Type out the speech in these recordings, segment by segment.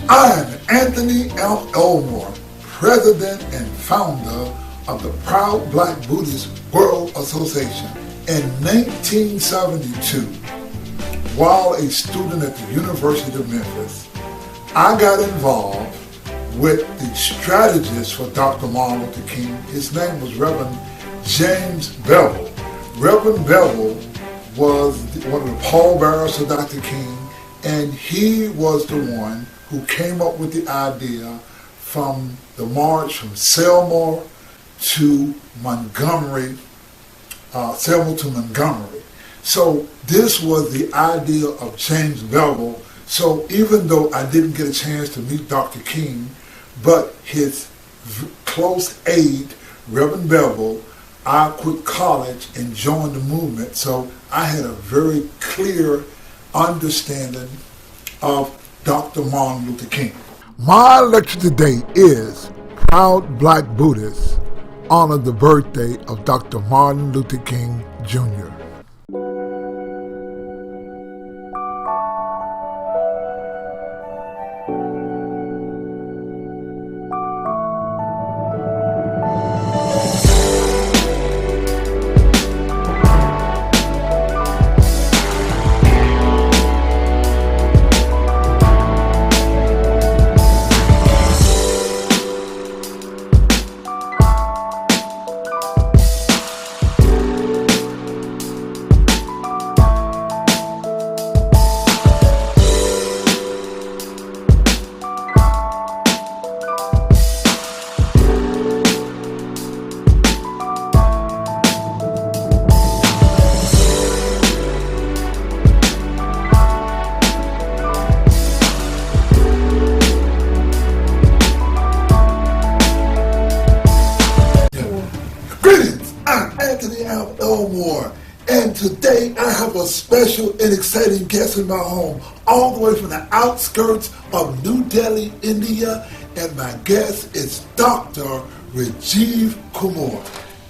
I am Anthony F. Elmore, President and Founder of the proud Black Buddhist World Association. In 1972, while a student at the University of Memphis, I got involved with the strategist for Dr. Martin Luther King. His name was Reverend James Bevel. Reverend Bevel was one of the pallbearers of Dr. King, and he was the one who came up with the idea from the march from Selma to Montgomery. So this was the idea of James Bevel. So even though I didn't get a chance to meet Dr. King, but his close aide, Reverend Bevel, I quit college and joined the movement. So I had a very clear understanding of Dr. Martin Luther King. My lecture today is Proud Black Buddhists honor the birthday of Dr. Martin Luther King, Jr. Elmore, and today I have a special and exciting guest in my home, all the way from the outskirts of New Delhi, India, and my guest is Dr. Rajiv Kumar.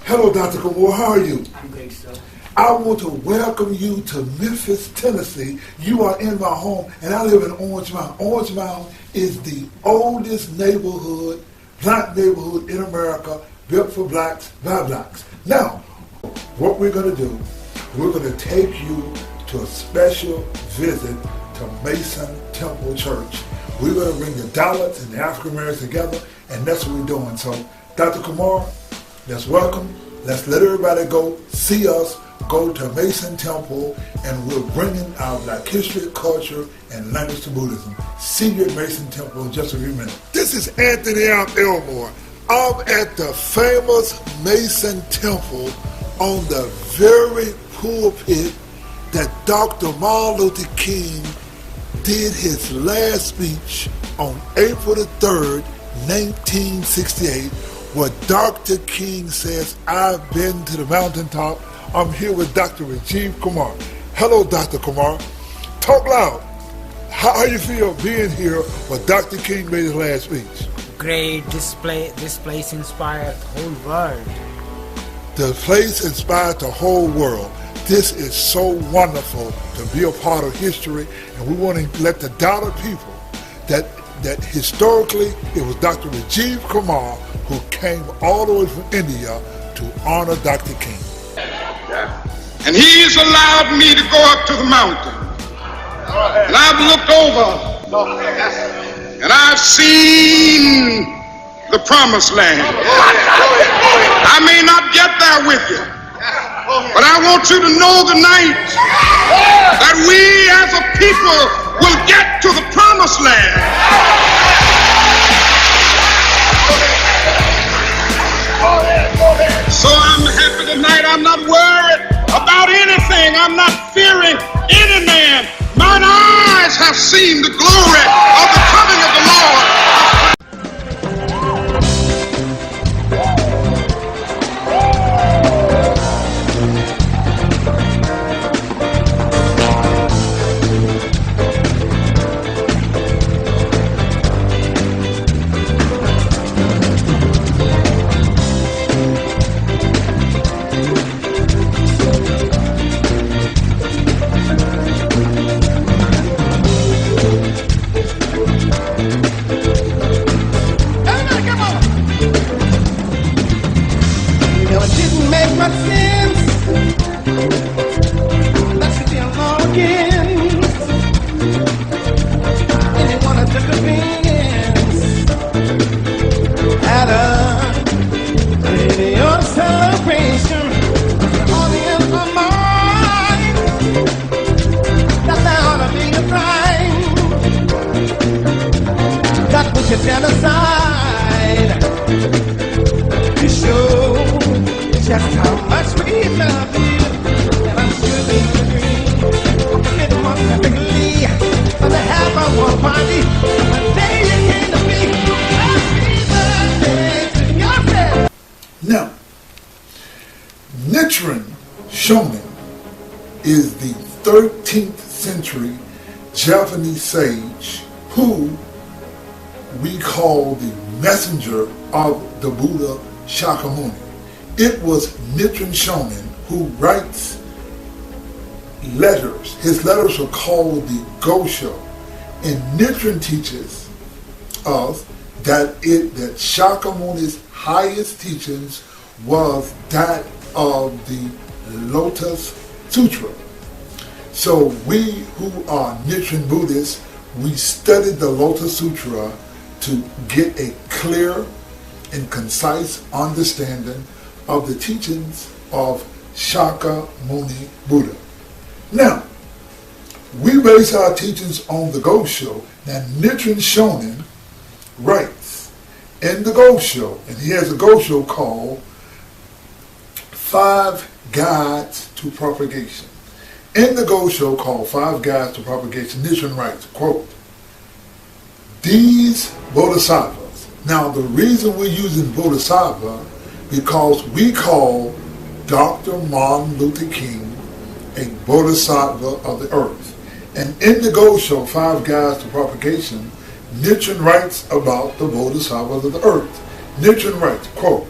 Hello, Dr. Kumar, how are you? I'm great, sir. I want to welcome you to Memphis, Tennessee. You are in my home, and I live in Orange Mound. Orange Mound is the oldest neighborhood, black neighborhood in America, built for blacks by blacks. Now, what we're going to do, we're going to take you to a special visit to Mason Temple Church. We're going to bring the Dalits and the African Americans together, and that's what we're doing. So, Dr. Kumar, let's welcome. Let's let everybody go see us, go to Mason Temple, and we're bringing our black history, culture, and language to Buddhism. See you at Mason Temple in just a few minutes. This is Anthony Elmore. I'm at the famous Mason Temple on the very pulpit that Dr. Martin Luther King did his last speech on April the 3rd, 1968, where Dr. King says, I've been to the mountaintop. I'm here with Dr. Rajiv Kumar. Hello, Dr. Kumar. Talk loud. How you feel being here where Dr. King made his last speech? Great. This place inspired the whole world. The place inspired the whole world. This is so wonderful to be a part of history, and we want to let the Dada people that historically it was Dr. Rajiv Kumar who came all the way from India to honor Dr. King. And he's allowed me to go up to the mountain. And I've looked over and I've seen the promised land. I may not get there with you, but I want you to know tonight that we as a people will get to the promised land. So I'm happy tonight. I'm not worried about anything. I'm not fearing any man. Mine eyes have seen the glory of the coming of the Lord. just begins at a radio celebration. The audience of mine, that there ought to be a crime that we should set aside to show just how much we love you. And I'm sure they agree. It was perfectly for the half of one party. The day you came to me, happy birthday to yourself. Now, Nichiren Shoshu is the 13th century Japanese sage who we call the messenger of the Buddha Shakyamuni. It was Nichiren Shoshu who writes letters. His letters are called the Gosho. And Nichiren teaches us that Shakyamuni's highest teachings was that of the Lotus Sutra. So we who are Nichiren Buddhists, we studied the Lotus Sutra to get a clear and concise understanding of the teachings of Shakyamuni Buddha. Now, we base our teachings on the Gosho. Now, Nichiren Shoshu writes in the Gosho, and he has a Gosho called 5 Guides to Propagation. In the Gosho called 5 Guides to Propagation, Nichiren writes, quote, "These bodhisattvas." Now, the reason we're using bodhisattva because we call Dr. Martin Luther King a bodhisattva of the earth. And in the Gosho, 5 Guides to Propagation, Nichiren writes about the bodhisattvas of the earth. Nichiren writes, quote,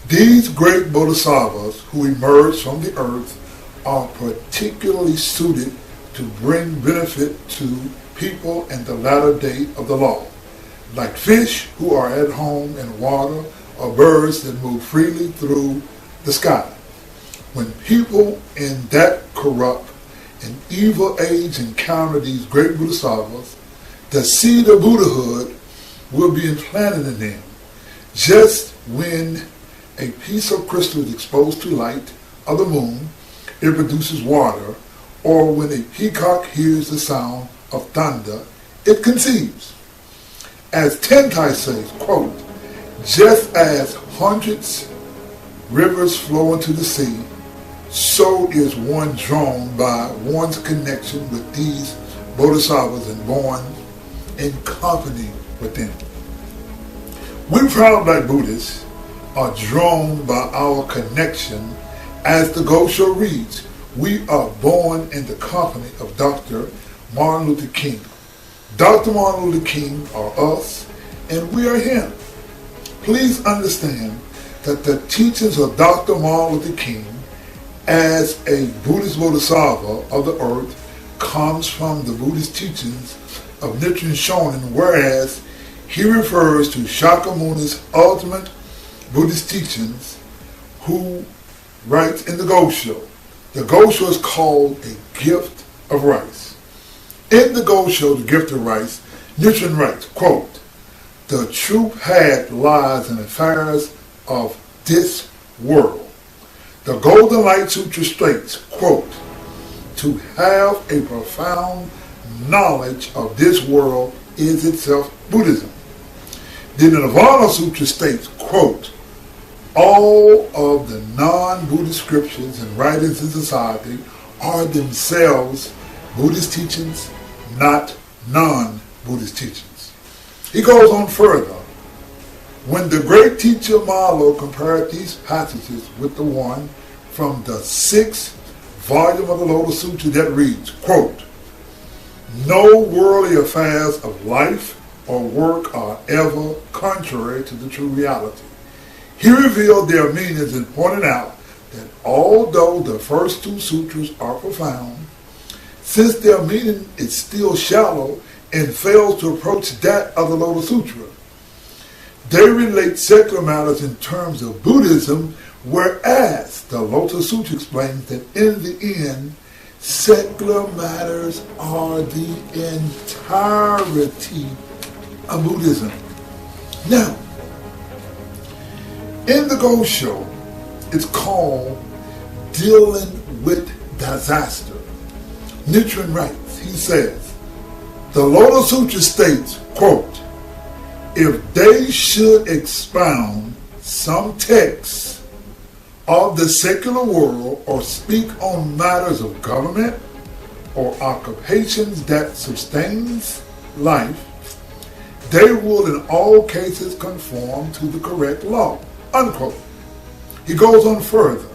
"These great bodhisattvas who emerged from the earth are particularly suited to bring benefit to people in the latter day of the law, like fish who are at home in water or birds that move freely through the sky. When people in that corrupt and evil age encounter these great bodhisattvas, the seed of Buddhahood will be implanted in them, just when a piece of crystal is exposed to light of the moon, it produces water, or when a peacock hears the sound of thunder, it conceives. As Tentai says, quote, "Just as hundreds rivers flow into the sea, so is one drawn by one's connection with these bodhisattvas and born in company with them." We proud Black Buddhists are drawn by our connection. As the Gosho reads, we are born in the company of Dr. Martin Luther King. Dr. Martin Luther King are us, and we are him. Please understand that the teachings of Dr. Martin Luther King as a Buddhist bodhisattva of the earth comes from the Buddhist teachings of Nichiren Shoshu, whereas he refers to Shakyamuni's ultimate Buddhist teachings, who writes in the Gosho. The Gosho is called a gift of rice. In the Gosho, the gift of rice, Nichiren writes, quote, "The true path lies in affairs of this world." The Golden Light Sutra states, quote, "To have a profound knowledge of this world is itself Buddhism." The Nirvana Sutra states, quote, "All of the non-Buddhist scriptures and writings in society are themselves Buddhist teachings, not non-Buddhist teachings." He goes on further. When the great teacher Malo compared these passages with the one from the 6th volume of the Lotus Sutra that reads, quote, "No worldly affairs of life or work are ever contrary to the true reality." He revealed their meanings and pointed out that although the first 2 sutras are profound, since their meaning is still shallow and fails to approach that of the Lotus Sutra, they relate secular matters in terms of Buddhism, whereas the Lotus Sutra explains that in the end, Secular matters are the entirety of Buddhism. Now, in the Gosho, it's called Dealing with Disaster. Nichiren writes, he says, the Lotus Sutra states, quote, if they should expound some texts of the secular world or speak on matters of government or occupations that sustains life, they will in all cases conform to the correct law, unquote. He goes on further.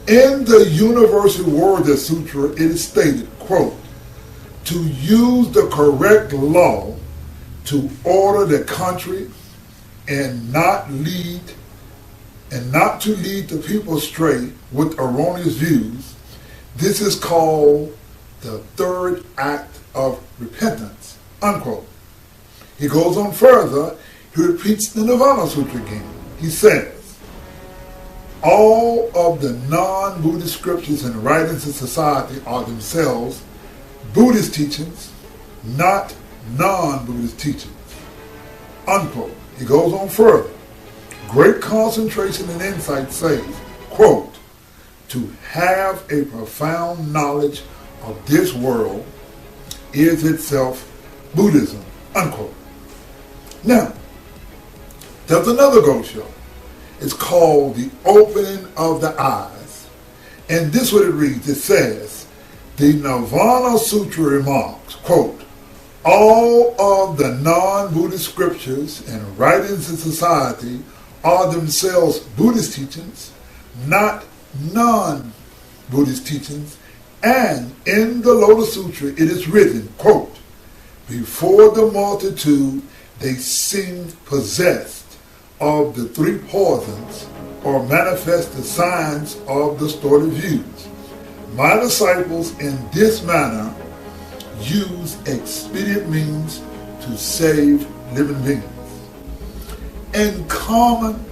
In the Universal World Sutra, it is stated, quote, to use the correct law to order the country and not to lead the people astray with erroneous views. This is called the third act of repentance, unquote. He goes on further. He repeats the Nirvana Sutra again. He says, all of the non-Buddhist scriptures and writings in society are themselves Buddhist teachings, not non-Buddhist teachings, unquote. He goes on further. Great concentration and insight says, quote, to have a profound knowledge of this world is itself Buddhism, unquote. Now, there's another Gosho. It's called the Opening of the Eyes. And this is what it reads. It says, the Nirvana Sutra remarks, quote, all of the non-Buddhist scriptures and writings in society are themselves Buddhist teachings, not non-Buddhist teachings. And in the Lotus Sutra it is written, quote, before the multitude they seemed possessed of the three poisons or manifest the signs of the distorted views. My disciples in this manner use expedient means to save living beings. In common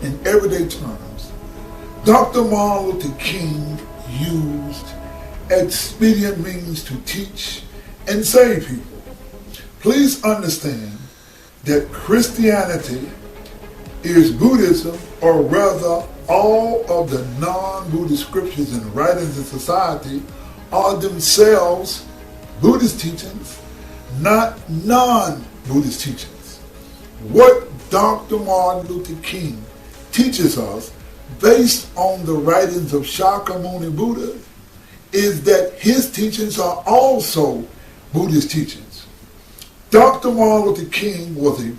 and everyday terms, Dr. Martin Luther King used expedient means to teach and save people. Please understand that Christianity is Buddhism, or rather all of the non-Buddhist scriptures and writings in society are themselves Buddhist teachings, not non-Buddhist teachings. What Dr. Martin Luther King teaches us, based on the writings of Shakyamuni Buddha, is that his teachings are also Buddhist teachings. Dr. Martin Luther King was a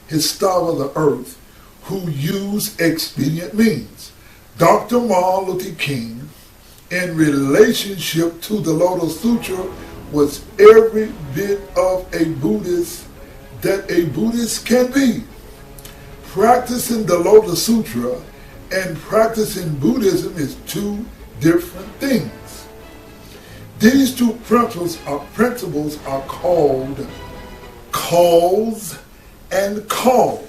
historian of the earth who used expedient means. Dr. Martin Luther King, in relationship to the Lotus Sutra, was every bit of a Buddhist that a Buddhist can be. Practicing the Lotus Sutra and practicing Buddhism is two different things. These two principles are called cause and call.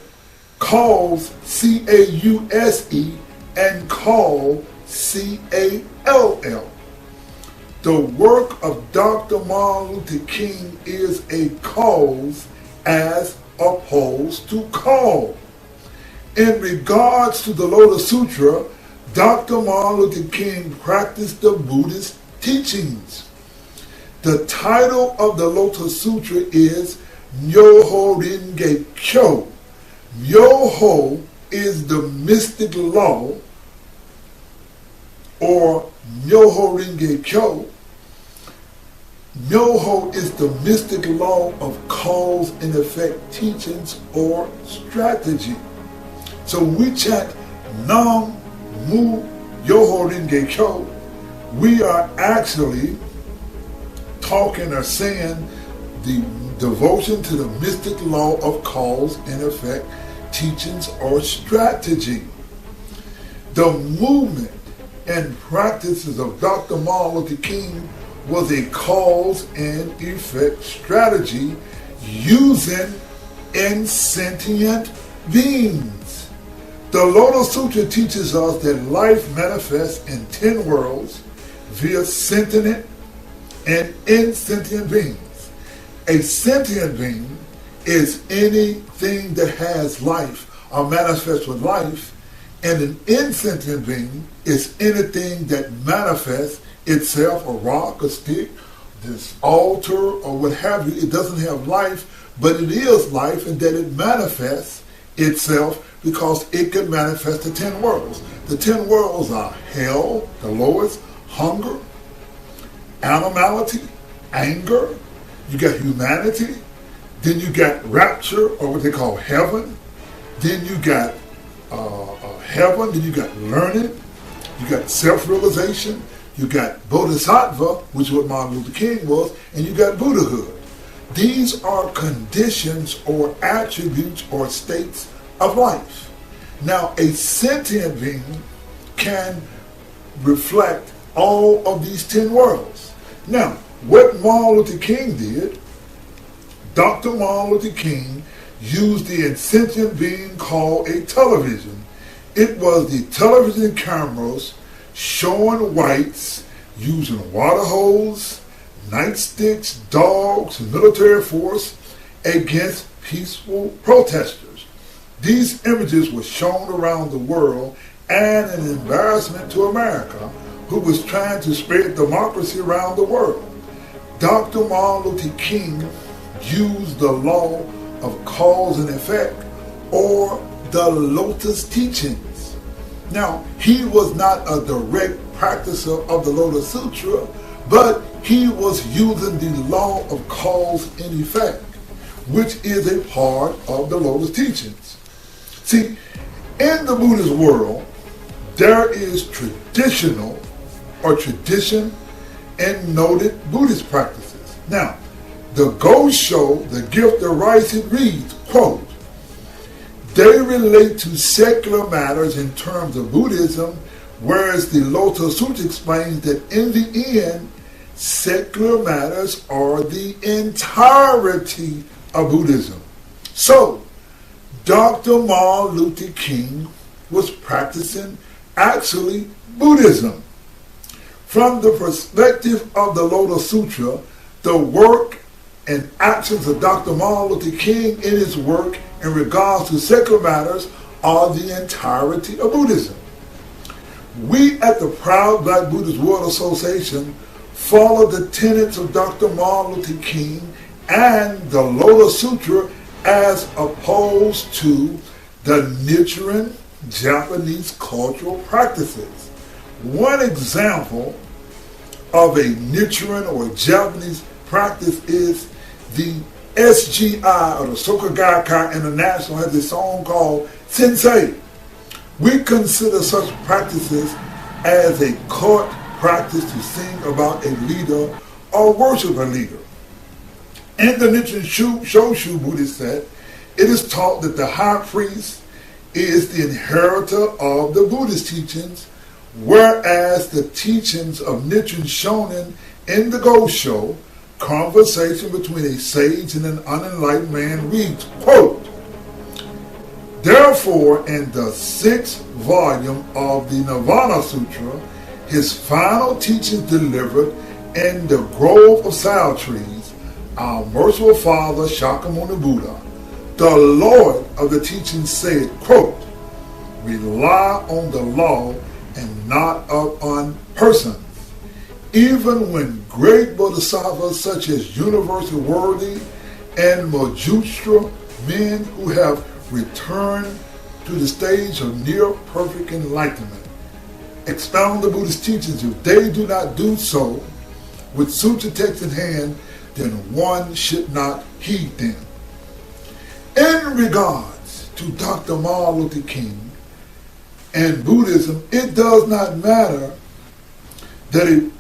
Cause, C-A-U-S-E, and call, C-A-L-L. The work of Dr. Martin Luther King is a cause as opposed to call. In regards to the Lotus Sutra, Dr. Martin Luther King practiced the Buddhist teachings. The title of the Lotus Sutra is Myoho Renge Kyo. Myoho is the mystic law, or Myoho Renge Kyo. Myoho is the mystic law of cause and effect teachings or strategy. So we chant Nam Mu Myoho Renge Kyo. We are actually talking or saying the devotion to the mystic law of cause and effect teachings or strategy. The movement and practices of Dr. Martin Luther King was a cause and effect strategy using insentient beings. The Lotus Sutra teaches us that life manifests in 10 worlds, via sentient and insentient beings. A sentient being is anything that has life or manifests with life, and an insentient being is anything that manifests itself, a rock, a stick, this altar, or what have you. It doesn't have life, but it is life, and that it manifests itself because it can manifest the 10 worlds. The 10 worlds are hell, the lowest, hunger, animality, anger, you got humanity, then you got rapture, or what they call heaven, then you got heaven, then you got learning, you got self-realization, you got bodhisattva, which is what Martin Luther King was, and you got Buddhahood. These are conditions or attributes or states of life. Now, a sentient being can reflect all of these 10 worlds. Now, what Martin Luther King did, Dr. Martin Luther King used the insentient being called a television. It was the television cameras showing whites using water hose, nightsticks, dogs, and military force against peaceful protesters. These images were shown around the world and an embarrassment to America, who was trying to spread democracy around the world. Dr. Martin Luther King used the law of cause and effect, or the Lotus teachings. Now, he was not a direct practicer of the Lotus Sutra, but he was using the law of cause and effect, which is a part of the Lotus teachings. See, in the Buddhist world, there is traditional or tradition and noted Buddhist practices. Now, the Gosho, the gift of rice, it reads, quote, they relate to secular matters in terms of Buddhism, whereas the Lotus Sutra explains that in the end, secular matters are the entirety of Buddhism. So, Dr. Martin Luther King was practicing actually Buddhism. From the perspective of the Lotus Sutra, the work and actions of Dr. Martin Luther King in his work in regards to secular matters are the entirety of Buddhism. We at the proud Black Buddhist World Association follow the tenets of Dr. Martin Luther King and the Lotus Sutra as opposed to the Nichiren Japanese cultural practices. One example of a Nichiren or Japanese practice is the SGI, or the Soka Gakkai International, has a song called Sensei. We consider such practices as a court practice to sing about a leader or worship a leader. In the Nichiren Shoshu Buddhist sect, it is taught that the high priest is the inheritor of the Buddhist teachings, whereas the teachings of Nichiren Shonin in the Gosho, conversation between a sage and an unenlightened man, reads, quote, therefore, in the 6th volume of the Nirvana Sutra, his final teachings delivered in the grove of sal trees, our merciful father Shakyamuni Buddha, the Lord of the teachings, said, quote, rely on the law and not on persons. Even when great bodhisattvas such as Universal Worthy and Majustra, men who have returned to the stage of near perfect enlightenment, expound the Buddhist teachings, if they do not do so with sutra text in hand, then one should not heed them. In regards to Dr. Martin Luther King and Buddhism, it does not matter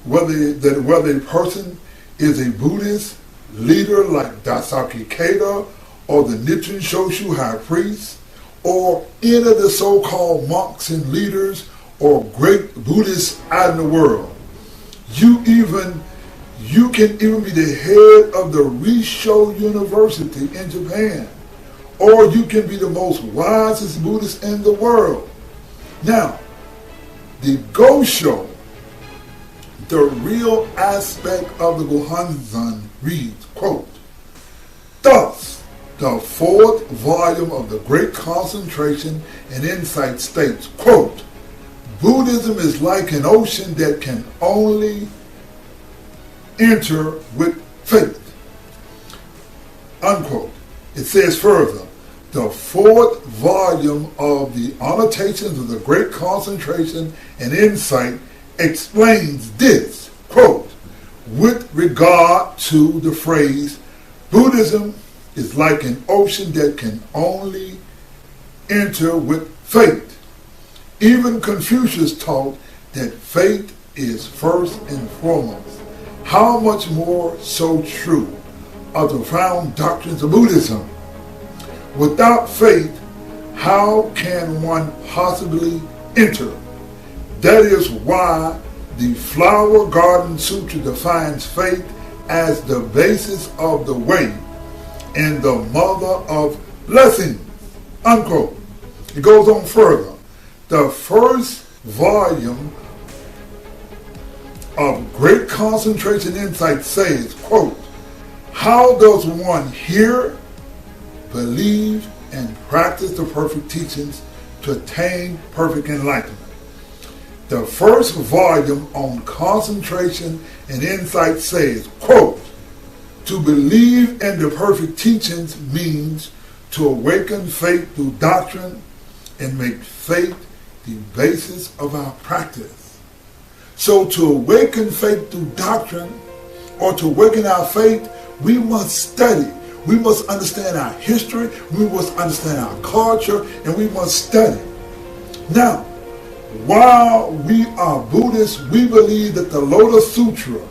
whether a person is a Buddhist leader like Daisaku Ikeda or the Nichiren Shoshu high priest, or any of the so-called monks and leaders or great Buddhists out in the world. You can even be the head of the Risho University in Japan, or you can be the most wisest Buddhist in the world. Now, the Gosho, The real aspect of the Gohonzon reads, quote, thus, the fourth volume of the Great Concentration and Insight states, quote, Buddhism is like an ocean that can only enter with faith, unquote. It says further, the fourth volume of the Annotations of the Great Concentration and Insight explains this, quote, with regard to the phrase, Buddhism is like an ocean that can only enter with faith. Even Confucius taught that faith is first and foremost. How much more so true are the profound doctrines of Buddhism? Without faith, how can one possibly enter? That is why the Flower Garden Sutra defines faith as the basis of the way and the mother of blessings, unquote. It goes on further. The first volume of Great Concentration Insight says, quote, how does one hear, believe, and practice the perfect teachings to attain perfect enlightenment? The first volume on concentration and insight says, quote, to believe in the perfect teachings means to awaken faith through doctrine and make faith the basis of our practice. So to awaken faith through doctrine or to awaken our faith, we must study. We must understand our history, we must understand our culture, and we must study. Now, while we are Buddhists, we believe that the Lotus Sutra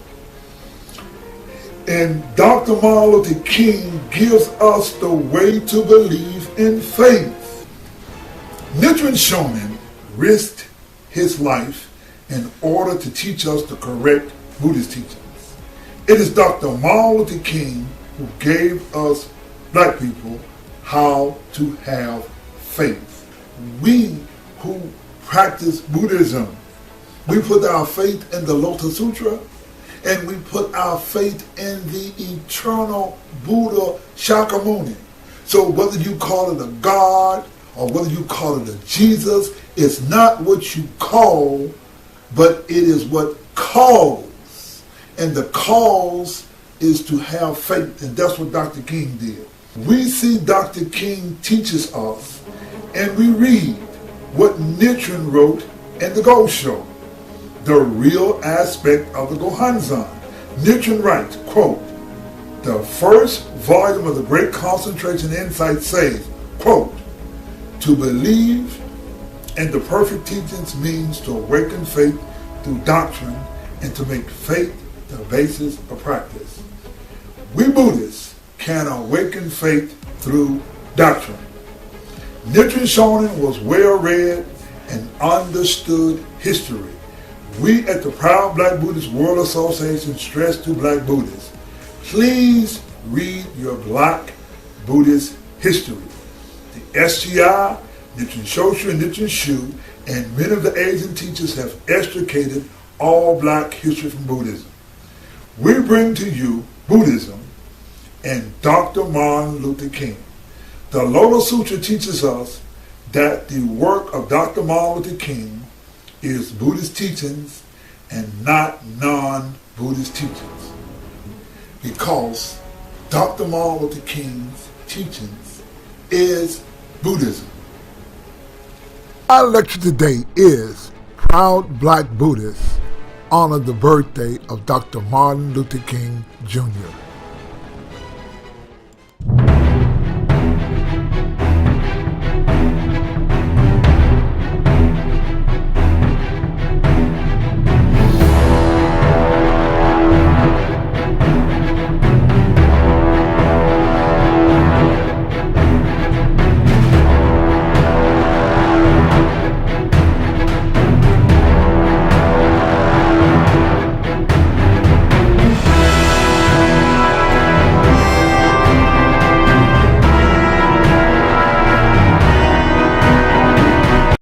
and Dr. Martin Luther King gives us the way to believe in faith. Nichiren Shoshu risked his life in order to teach us the correct Buddhist teachings. It is Dr. Martin Luther King who gave us black people how to have faith. We who practice Buddhism, we put our faith in the Lotus Sutra and we put our faith in the eternal Buddha Shakyamuni. So whether you call it a God or whether you call it a Jesus, it's not what you call, but it is what calls. And the cause is to have faith, and that's what Dr. King did. We see Dr. King teaches us, and we read what Nichiren wrote in the Gosho, the real aspect of the Gohonzon. Nichiren writes, quote, the first volume of the Great Concentration Insight says, quote, to believe in the perfect teachings means to awaken faith through doctrine and to make faith the basis of practice. We Buddhists can awaken faith through doctrine. Nichiren Shoshu was well read and understood history. We at the proud Black Buddhist World Association stress to Black Buddhists, please read your Black Buddhist history. The SGI, Nichiren Shoshu and Nichiren Shoshu, and many of the Asian teachers have extricated all Black history from Buddhism. We bring to you Buddhism and Dr. Martin Luther King. The Lotus Sutra teaches us that the work of Dr. Martin Luther King is Buddhist teachings and not non-Buddhist teachings. Because Dr. Martin Luther King's teachings is Buddhism. Our lecture today is Proud Black Buddhists honor the birthday of Dr. Martin Luther King Jr.